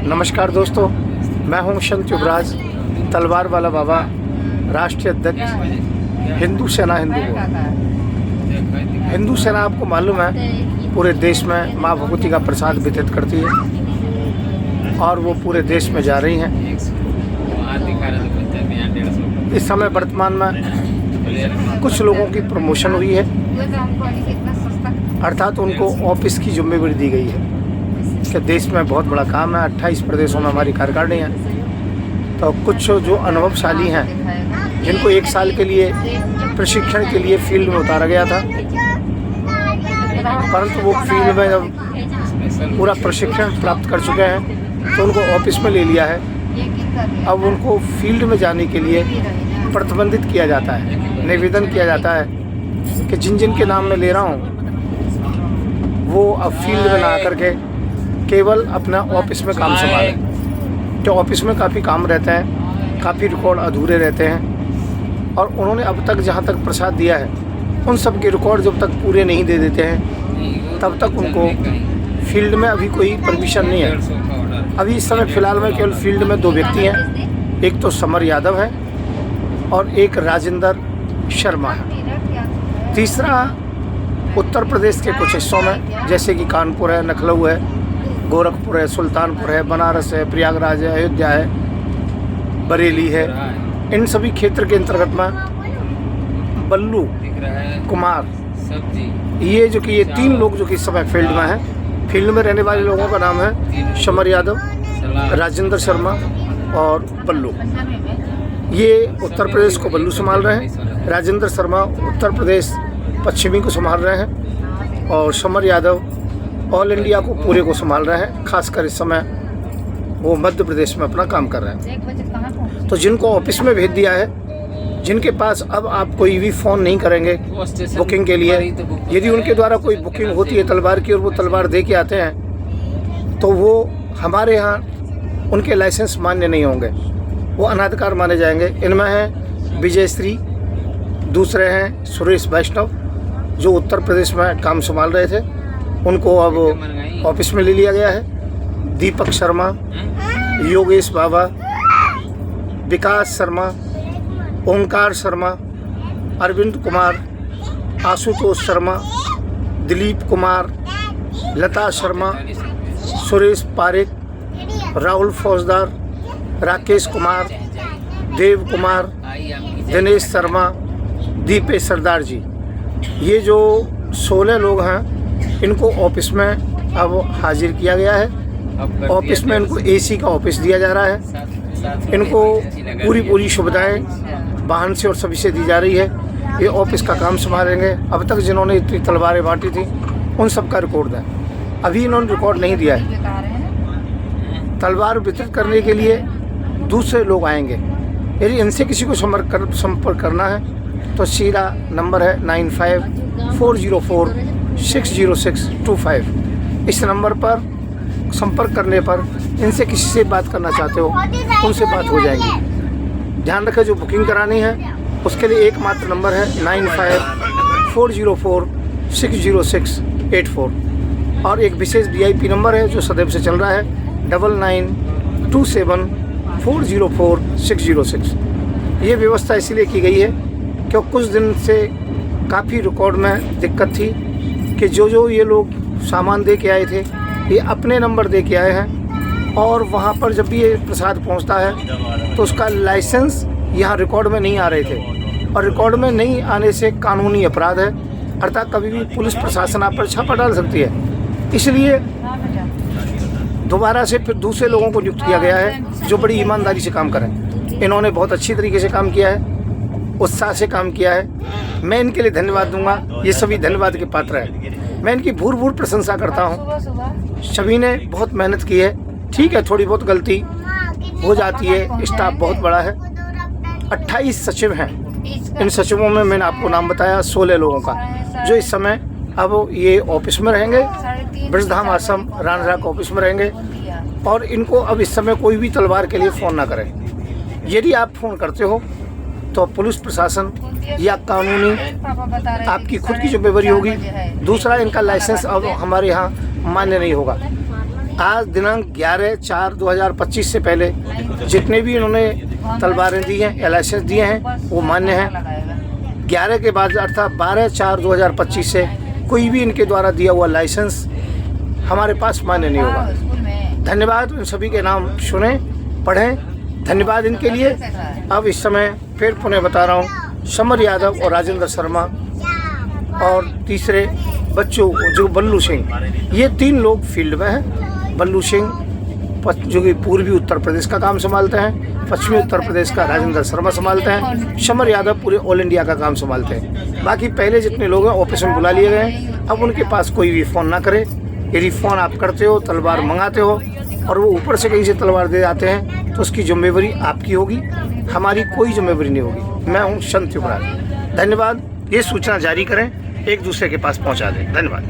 नमस्कार दोस्तों, मैं हूं संत युवराज तलवार वाला बाबा, राष्ट्रीय अध्यक्ष हिंदू सेना। हिंदू सेना आपको मालूम है पूरे देश में माँ भगवती का प्रसाद वितरित करती है और वो पूरे देश में जा रही हैं। इस समय वर्तमान में कुछ लोगों की प्रमोशन हुई है, अर्थात उनको ऑफिस की जिम्मेदारी दी गई है कि देश में बहुत बड़ा काम है। 28 प्रदेशों में हमारी कार्यकारिणी है। तो कुछ जो अनुभवशाली हैं जिनको 1 साल के लिए प्रशिक्षण के लिए फील्ड में उतारा गया था, परंतु वो फील्ड में जब पूरा प्रशिक्षण प्राप्त कर चुके हैं तो उनको ऑफिस में ले लिया है। अब उनको फील्ड में जाने के लिए प्रतिबंधित किया जाता है, निवेदन किया जाता है कि जिन के नाम मैं ले रहा हूँ वो अब फील्ड में ना आकर के केवल अपना ऑफिस में काम संभालें। तो ऑफिस में काफ़ी काम रहते हैं, काफ़ी रिकॉर्ड अधूरे रहते हैं और उन्होंने अब तक जहाँ तक प्रसाद दिया है उन सब के रिकॉर्ड जब तक पूरे नहीं दे देते हैं तब तक उनको फील्ड में अभी कोई परमिशन नहीं है। अभी इस समय फ़िलहाल में केवल फील्ड में 2 व्यक्ति हैं, एक तो समर यादव है और एक राजेंद्र शर्मा है। तीसरा उत्तर प्रदेश के कुछ हिस्सों में जैसे कि कानपुर है, लखनऊ है, गोरखपुर है, सुल्तानपुर है, बनारस है, प्रयागराज है, अयोध्या है, बरेली है, इन सभी क्षेत्र के अंतर्गत में बल्लू कुमार, ये 3 लोग जो कि इस समय फील्ड में हैं। फील्ड में रहने वाले लोगों का नाम है समर यादव, राजेंद्र शर्मा और बल्लू। ये उत्तर प्रदेश को बल्लू संभाल रहे हैं, राजेंद्र शर्मा उत्तर प्रदेश पश्चिमी को संभाल रहे हैं और समर यादव ऑल इंडिया को पूरे को संभाल रहे हैं। खासकर इस समय वो मध्य प्रदेश में अपना काम कर रहे हैं। तो जिनको ऑफिस में भेज दिया है, जिनके पास अब आप कोई भी फ़ोन नहीं करेंगे बुकिंग के लिए, यदि उनके द्वारा कोई बुकिंग होती है तलवार की और वो तलवार दे के आते हैं तो वो हमारे यहाँ उनके लाइसेंस मान्य नहीं होंगे, वो अनाधिकार माने जाएंगे। इनमें हैं विजय श्री, दूसरे हैं सुरेश वैष्णव जो उत्तर प्रदेश में काम संभाल रहे थे, उनको अब ऑफिस में ले लिया गया है। दीपक शर्मा, योगेश बाबा, विकास शर्मा, ओंकार शर्मा, अरविंद कुमार, आशुतोष शर्मा, दिलीप कुमार, लता शर्मा, सुरेश पारेख, राहुल फौजदार, राकेश कुमार, देव कुमार, दिनेश शर्मा, दीपेश सरदार जी, ये जो 16 लोग हैं इनको ऑफिस में अब हाजिर किया गया है। ऑफिस में इनको एसी का ऑफिस दिया जा रहा है। इनको पूरी सुविधाएं वाहन से और सभी से दी जा रही है। ये ऑफिस का काम संभालेंगे। अब तक जिन्होंने इतनी तलवारें बांटी थी उन सब का रिकॉर्ड है, अभी इन्होंने रिकॉर्ड नहीं दिया है। तलवार वितरित करने के लिए दूसरे लोग आएंगे। यदि इनसे किसी को संपर्क करना है तो सीधा नंबर है 9540460625। इस नंबर पर संपर्क करने पर इनसे किसी से बात करना चाहते हो उनसे बात हो जाएगी। ध्यान रखें, जो बुकिंग करानी है उसके लिए एकमात्र नंबर है 9540460684 और एक विशेष VIP नंबर है जो सदैव से चल रहा है 9927404606। ये व्यवस्था इसलिए की गई है क्योंकि कुछ दिन से काफ़ी रिकॉर्ड में दिक्कत थी कि जो ये लोग सामान दे के आए थे ये अपने नंबर दे के आए हैं और वहाँ पर जब भी ये प्रसाद पहुँचता है तो उसका लाइसेंस यहाँ रिकॉर्ड में नहीं आ रहे थे और रिकॉर्ड में नहीं आने से कानूनी अपराध है, अर्थात कभी भी पुलिस प्रशासन आप पर छापा डाल सकती है। इसलिए दोबारा से फिर दूसरे लोगों को नियुक्त किया गया है जो बड़ी ईमानदारी से काम करें। इन्होंने बहुत अच्छी तरीके से काम किया है, उत्साह से काम किया है। मैं इनके लिए धन्यवाद दूंगा, ये सभी धन्यवाद के पात्र हैं। मैं इनकी भूर प्रशंसा करता हूँ। सभी ने बहुत मेहनत की है। ठीक है, थोड़ी बहुत गलती हो जाती है, स्टाफ बहुत बड़ा है। 28 सचिव हैं। इन सचिवों में मैंने आपको नाम बताया 16 लोगों का जो इस समय अब ये ऑफिस में रहेंगे, ब्रजधाम आश्रम रानरा के ऑफिस में रहेंगे और इनको अब इस समय कोई भी तलवार के लिए फ़ोन ना करें। यदि आप फ़ोन करते हो तो पुलिस प्रशासन या कानूनी आपकी खुद की जिम्मेदारी होगी। दूसरा, इनका लाइसेंस अब हमारे यहाँ मान्य नहीं होगा। आज दिनांक 11/4/2025 से पहले जितने भी इन्होंने तलवारें दी हैं या लाइसेंस दिए हैं वो मान्य हैं। 11 के बाद अर्थात 12/4/2025 से कोई भी इनके द्वारा दिया हुआ लाइसेंस हमारे पास मान्य नहीं होगा। धन्यवाद। इन सभी के नाम सुने, पढ़ें। धन्यवाद इनके लिए। अब इस समय फिर पुनः बता रहा हूँ, समर यादव और राजेंद्र शर्मा और तीसरे बच्चों जो बल्लू सिंह, ये 3 लोग फील्ड में हैं। बल्लू सिंह जो कि पूर्वी उत्तर प्रदेश का काम संभालते हैं, पश्चिमी उत्तर प्रदेश का राजेंद्र शर्मा संभालते हैं, समर यादव पूरे ऑल इंडिया का काम संभालते हैं। बाकी पहले जितने लोग हैं ऑफिस में बुला लिए गए हैं। अब उनके पास कोई भी फ़ोन ना करे। यदि फ़ोन आप करते हो, तलवार मंगाते हो और वो ऊपर से कहीं से तलवार दे जाते हैं तो उसकी जिम्मेवारी आपकी होगी, हमारी कोई जिम्मेवारी नहीं होगी। मैं हूँ संत युवराज। धन्यवाद। ये सूचना जारी करें, एक दूसरे के पास पहुँचा दें। धन्यवाद।